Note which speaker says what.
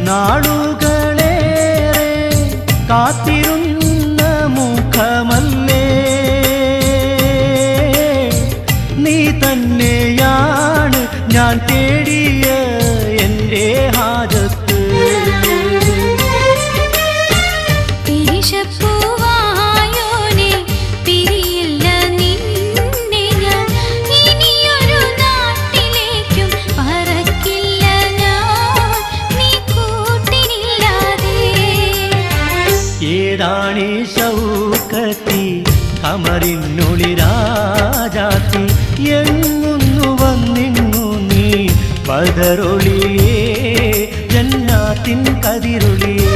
Speaker 1: നാളുകളേറെ കാത്തിരുന്ന മുഖമല്ലേ നീ തന്നെയാണ് ഞാൻ തേടിയ എൻ്റെ ഹാജത്ത്. ഏതാണീ ശൗക്കത്തി കമറിനുളിരാജാത്തി എങ്ങുന്നു വന്നിങ്ങു നീ ബദറൊളിയേ ജന്നാത്തിൻ കതിരൊളിയേ.